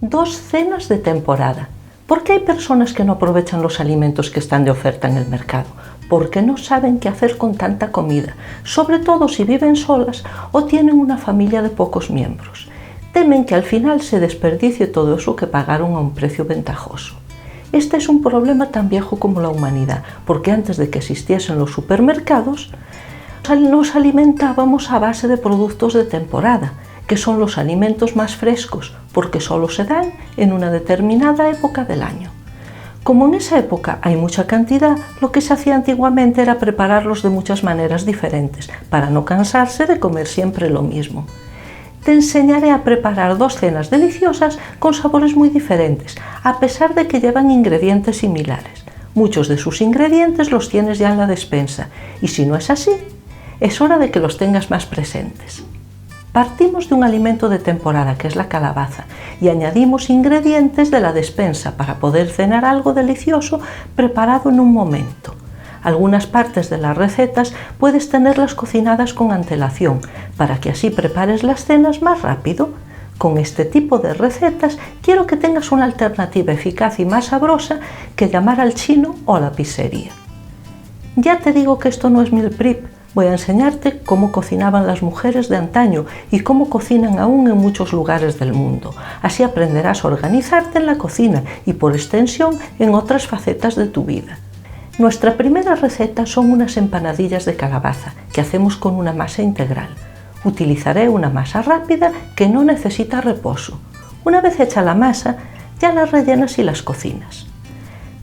2 cenas de temporada. ¿Por qué hay personas que no aprovechan los alimentos que están de oferta en el mercado? Porque no saben qué hacer con tanta comida, sobre todo si viven solas o tienen una familia de pocos miembros. Temen que al final se desperdicie todo eso que pagaron a un precio ventajoso. Este es un problema tan viejo como la humanidad, porque antes de que existiesen los supermercados, nos alimentábamos a base de productos de temporada, que son los alimentos más frescos, porque solo se dan en una determinada época del año. Como en esa época hay mucha cantidad, lo que se hacía antiguamente era prepararlos de muchas maneras diferentes, para no cansarse de comer siempre lo mismo. Te enseñaré a preparar 2 cenas deliciosas con sabores muy diferentes, a pesar de que llevan ingredientes similares. Muchos de sus ingredientes los tienes ya en la despensa, y si no es así, es hora de que los tengas más presentes. Partimos de un alimento de temporada, que es la calabaza, y añadimos ingredientes de la despensa para poder cenar algo delicioso preparado en un momento. Algunas partes de las recetas puedes tenerlas cocinadas con antelación, para que así prepares las cenas más rápido. Con este tipo de recetas quiero que tengas una alternativa eficaz y más sabrosa que llamar al chino o a la pizzería. Ya te digo que esto no es meal prep. Voy a enseñarte cómo cocinaban las mujeres de antaño y cómo cocinan aún en muchos lugares del mundo. Así aprenderás a organizarte en la cocina y, por extensión, en otras facetas de tu vida. Nuestra primera receta son unas empanadillas de calabaza que hacemos con una masa integral. Utilizaré una masa rápida que no necesita reposo. Una vez hecha la masa, ya las rellenas y las cocinas.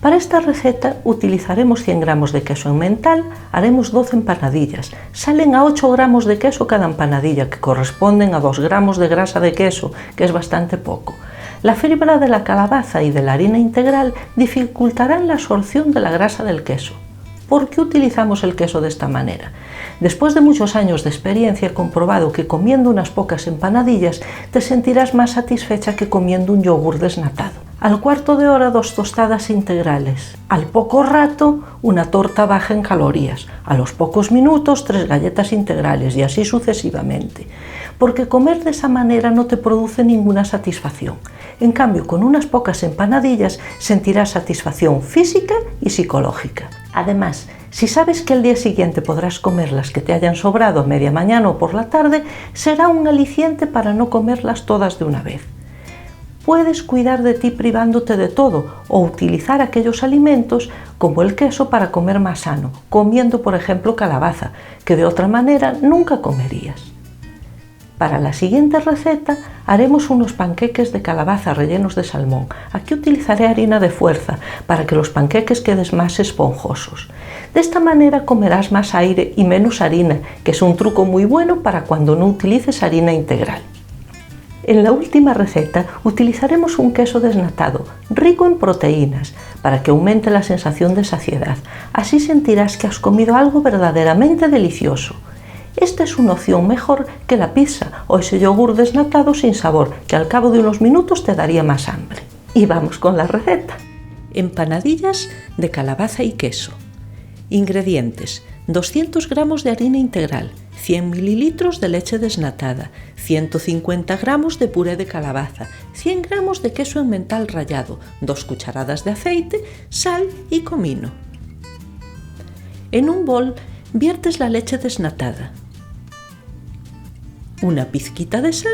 Para esta receta utilizaremos 100 gramos de queso emmental, haremos 12 empanadillas. Salen a 8 gramos de queso cada empanadilla, que corresponden a 2 gramos de grasa de queso, que es bastante poco. La fibra de la calabaza y de la harina integral dificultarán la absorción de la grasa del queso. ¿Por qué utilizamos el queso de esta manera? Después de muchos años de experiencia he comprobado que comiendo unas pocas empanadillas te sentirás más satisfecha que comiendo un yogur desnatado. Al cuarto de hora 2 tostadas integrales. Al poco rato una torta baja en calorías. A los pocos minutos 3 galletas integrales y así sucesivamente. Porque comer de esa manera no te produce ninguna satisfacción. En cambio, con unas pocas empanadillas sentirás satisfacción física y psicológica. Además, si sabes que al día siguiente podrás comer las que te hayan sobrado a media mañana o por la tarde, será un aliciente para no comerlas todas de una vez. Puedes cuidar de ti privándote de todo o utilizar aquellos alimentos como el queso para comer más sano, comiendo por ejemplo calabaza, que de otra manera nunca comerías. Para la siguiente receta haremos unos panqueques de calabaza rellenos de salmón. Aquí utilizaré harina de fuerza para que los panqueques queden más esponjosos. De esta manera comerás más aire y menos harina, que es un truco muy bueno para cuando no utilices harina integral. En la última receta utilizaremos un queso desnatado, rico en proteínas, para que aumente la sensación de saciedad. Así sentirás que has comido algo verdaderamente delicioso. Esta es una opción mejor que la pizza o ese yogur desnatado sin sabor, que al cabo de unos minutos te daría más hambre. Y vamos con la receta. Empanadillas de calabaza y queso. Ingredientes: 200 gramos de harina integral, 100 mililitros de leche desnatada, 150 gramos de puré de calabaza, 100 gramos de queso emmental rallado, 2 cucharadas de aceite, sal y comino. En un bol viertes la leche desnatada, una pizquita de sal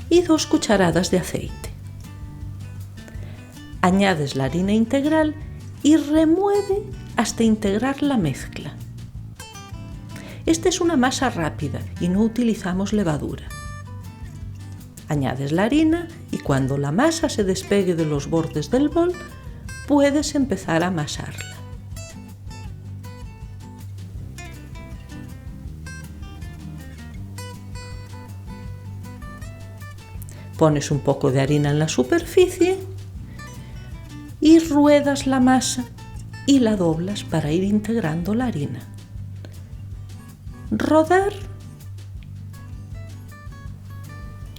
y 2 cucharadas de aceite. Añades la harina integral y remueve hasta integrar la mezcla. Esta es una masa rápida y no utilizamos levadura. Añades la harina y cuando la masa se despegue de los bordes del bol, puedes empezar a amasarla. Pones un poco de harina en la superficie y ruedas la masa y la doblas para ir integrando la harina. Rodar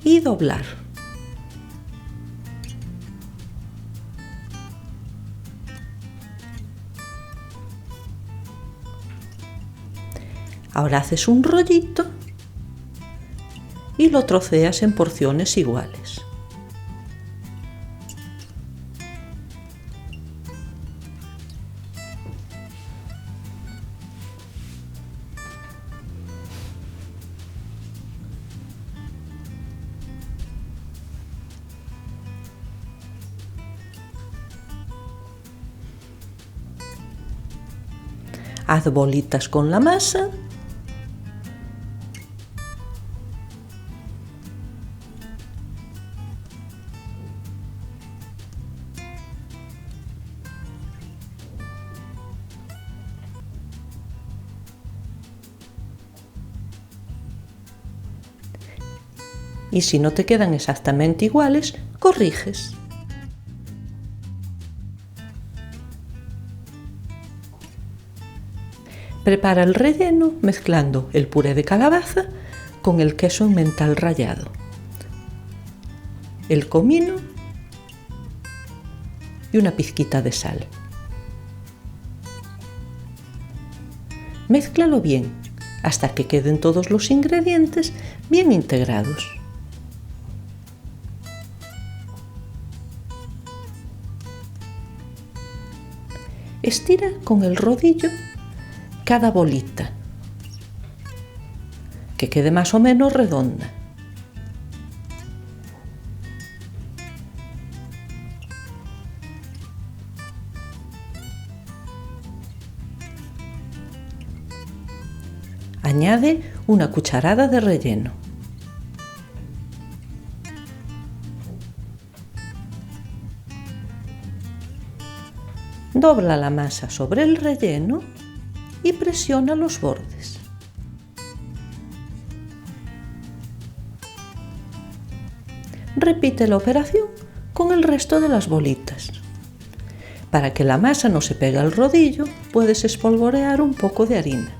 y doblar. Ahora haces un rollito y lo troceas en porciones iguales. Haz bolitas con la masa y si no te quedan exactamente iguales, corriges. Prepara el relleno mezclando el puré de calabaza con el queso emmental rallado, el comino y una pizquita de sal. Mézclalo bien hasta que queden todos los ingredientes bien integrados. Estira con el rodillo cada bolita, que quede más o menos redonda. Añade una cucharada de relleno. Dobla la masa sobre el relleno y presiona los bordes. Repite la operación con el resto de las bolitas. Para que la masa no se pegue al rodillo, puedes espolvorear un poco de harina.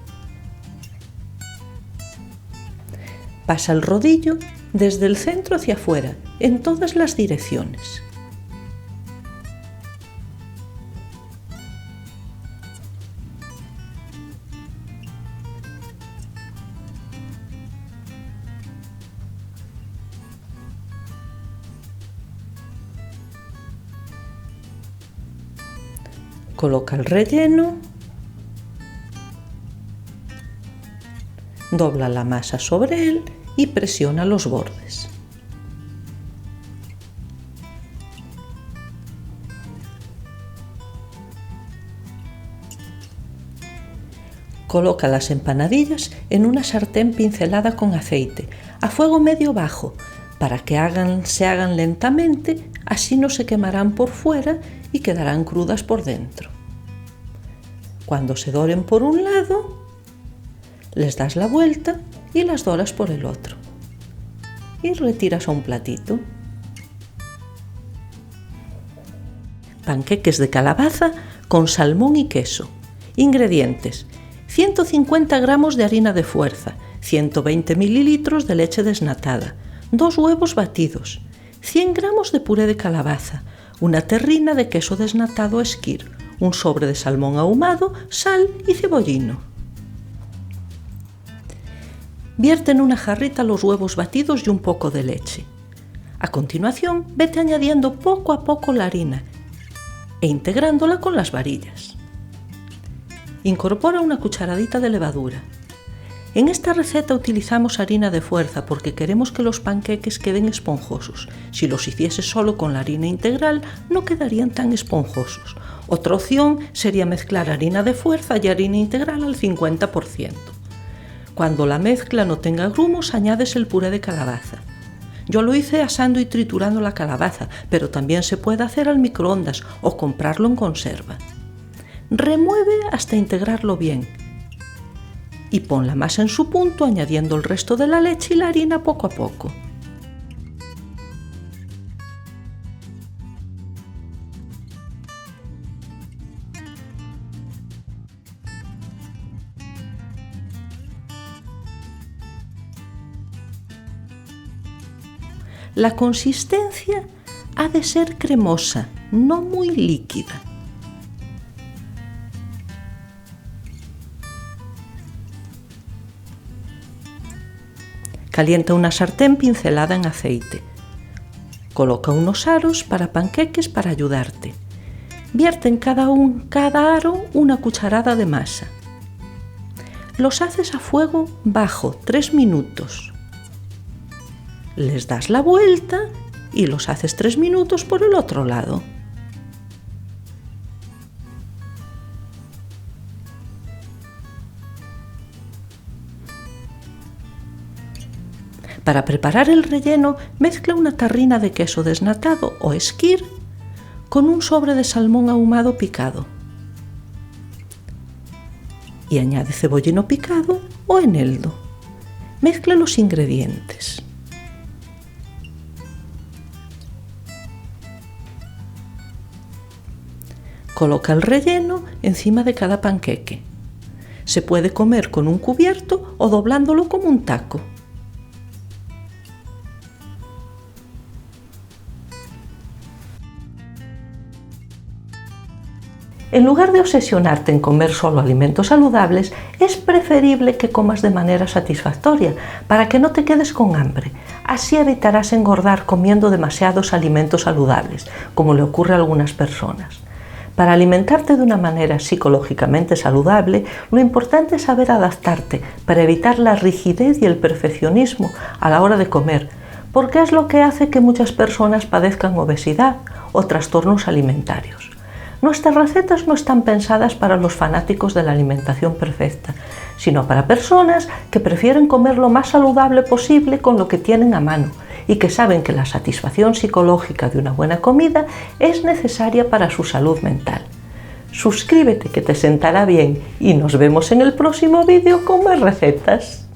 Pasa el rodillo desde el centro hacia afuera, en todas las direcciones. Coloca el relleno, dobla la masa sobre él y presiona los bordes. Coloca las empanadillas en una sartén pincelada con aceite, a fuego medio bajo, para que se hagan lentamente, así no se quemarán por fuera y quedarán crudas por dentro. Cuando se doren por un lado, les das la vuelta y las doras por el otro. Y retiras a un platito. Panqueques de calabaza con salmón y queso. Ingredientes: 150 gramos de harina de fuerza, 120 mililitros de leche desnatada, 2 huevos batidos, 100 gramos de puré de calabaza, una terrina de queso desnatado Skyr, un sobre de salmón ahumado, sal y cebollino. Vierte en una jarrita los huevos batidos y un poco de leche. A continuación, vete añadiendo poco a poco la harina e integrándola con las varillas. Incorpora una cucharadita de levadura. En esta receta utilizamos harina de fuerza porque queremos que los panqueques queden esponjosos. Si los hicieses solo con la harina integral, no quedarían tan esponjosos. Otra opción sería mezclar harina de fuerza y harina integral al 50%. Cuando la mezcla no tenga grumos, añades el puré de calabaza. Yo lo hice asando y triturando la calabaza, pero también se puede hacer al microondas o comprarlo en conserva. Remueve hasta integrarlo bien y pon la masa en su punto añadiendo el resto de la leche y la harina poco a poco. La consistencia ha de ser cremosa, no muy líquida. Calienta una sartén pincelada en aceite. Coloca unos aros para panqueques para ayudarte. Vierte en cada aro una cucharada de masa. Los haces a fuego bajo 3 minutos. Les das la vuelta y los haces 3 minutos por el otro lado. Para preparar el relleno, mezcla una tarrina de queso desnatado o skyr con un sobre de salmón ahumado picado. Y añade cebollino picado o eneldo. Mezcla los ingredientes. Coloca el relleno encima de cada panqueque. Se puede comer con un cubierto o doblándolo como un taco. En lugar de obsesionarte en comer solo alimentos saludables, es preferible que comas de manera satisfactoria para que no te quedes con hambre. Así evitarás engordar comiendo demasiados alimentos saludables, como le ocurre a algunas personas. Para alimentarte de una manera psicológicamente saludable, lo importante es saber adaptarte para evitar la rigidez y el perfeccionismo a la hora de comer, porque es lo que hace que muchas personas padezcan obesidad o trastornos alimentarios. Nuestras recetas no están pensadas para los fanáticos de la alimentación perfecta, sino para personas que prefieren comer lo más saludable posible con lo que tienen a mano y que saben que la satisfacción psicológica de una buena comida es necesaria para su salud mental. Suscríbete que te sentará bien y nos vemos en el próximo vídeo con más recetas.